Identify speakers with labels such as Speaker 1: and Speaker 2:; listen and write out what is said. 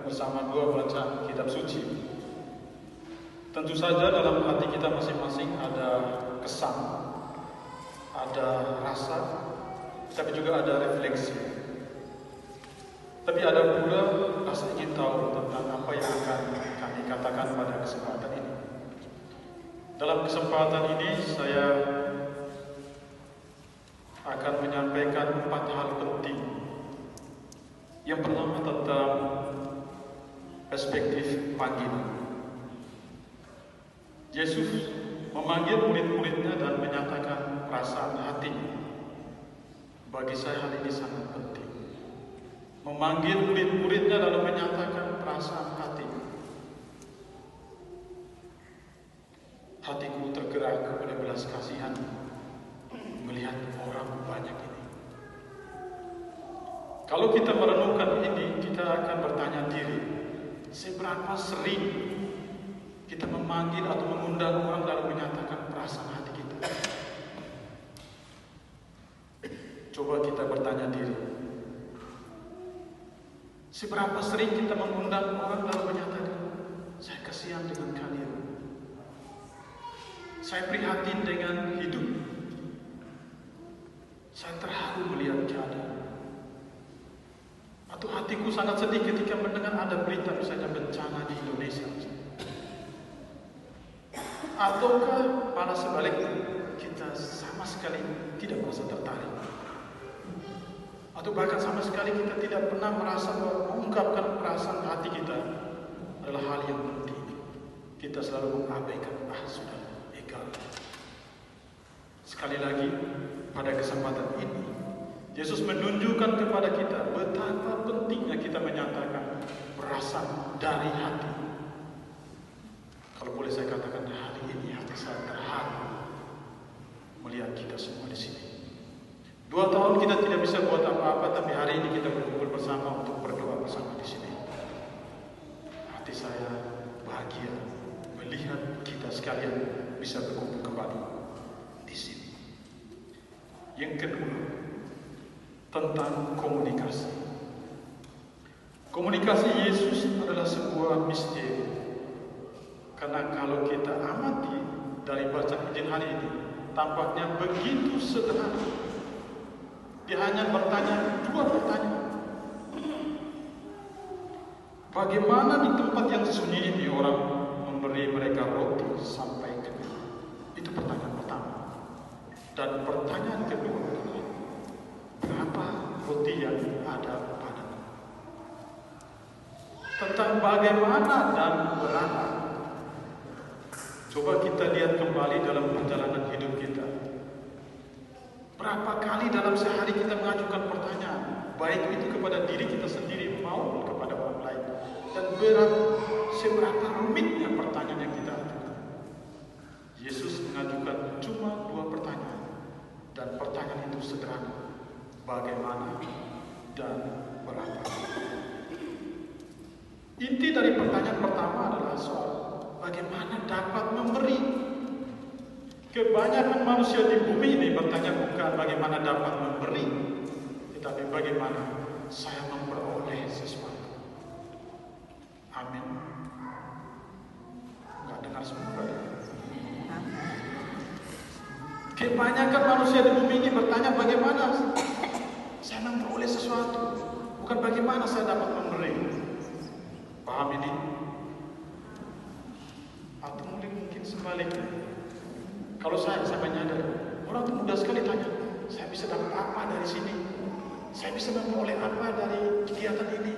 Speaker 1: bersama dua baca kitab suci. Tentu saja dalam hati kita masing-masing ada kesan, ada rasa, tapi juga ada refleksi. Tapi ada pula rasa ingin tahu tentang apa yang akan kami katakan pada kesempatan ini. Dalam kesempatan ini saya akan menyampaikan 4 hal penting. Yang pertama tentang perspektif panggilan. Yesus memanggil murid-muridnya dan menyatakan perasaan hatinya. Bagi saya hal ini sangat penting. Memanggil murid-muridnya lalu menyatakan perasaan hatinya. Hatiku tergerak oleh belas kasihan melihat orang banyak ini. Kalau kita merenungkan ini, kita akan bertanya diri, seberapa sering kita memanggil atau mengundang orang lalu menyatakan perasaan hati kita? Coba kita bertanya diri, seberapa sering kita mengundang orang lalu menyatakan, saya kasihan dengan kalian, saya prihatin dengan hidup, saya terharu melihat keadaan. Atau hatiku sangat sedih ketika mendengar ada berita misalnya bencana di Indonesia. Ataukah malah sebaliknya kita sama sekali tidak merasa tertarik. Atau bahkan sama sekali kita tidak pernah merasa mengungkapkan perasaan hati kita adalah hal yang penting. Kita selalu mengabaikan, sudah, egal. Sekali lagi, pada kesempatan ini Yesus menunjukkan kepada kita betapa pentingnya kita menyatakan perasaan dari hati. Kalau boleh saya katakan, hari ini hati saya terharu melihat kita semua di sini. 2 tahun kita tidak bisa buat apa-apa, tapi hari ini kita berkumpul bersama untuk berdoa bersama di sini. Hati saya bahagia melihat kita sekalian bisa berkumpul kembali di sini. Yang kedua, tentang komunikasi. Komunikasi Yesus adalah sebuah misteri. Karena kalau kita amati dari bacaan Injil hari ini, tampaknya begitu sederhana. Dia hanya bertanya 2 pertanyaan. Bagaimana di tempat yang sunyi ini orang memberi mereka roti sampai kenyang? Itu pertanyaan pertama. Dan pertanyaan kedua, berapa roti yang ada padamu? Tentang bagaimana dan berapa. Coba kita lihat kembali dalam perjalanan hidup kita. Berapa kali dalam sehari kita mengajukan pertanyaan, baik itu kepada diri kita sendiri maupun kepada orang lain. Dan seberapa rumitnya pertanyaan yang kita ajukan. Yesus mengajukan cuma 2 pertanyaan. Dan pertanyaan itu sederhana. Bagaimana dan berapa. Inti dari pertanyaan pertama adalah soal bagaimana dapat memberi. Kebanyakan manusia di bumi ini bertanya bukan bagaimana dapat memberi, tetapi bagaimana saya memperoleh sesuatu. Amin. Enggak dengar semua ya? Kebanyakan manusia di bumi ini bertanya bagaimana saya memperoleh sesuatu, bukan bagaimana saya dapat memberi. Paham ini? Atau mungkin sebaliknya. Kalau saya menyadari, orang itu mudah sekali tanya, saya bisa dapat apa dari sini? Saya bisa memperoleh apa dari kegiatan ini?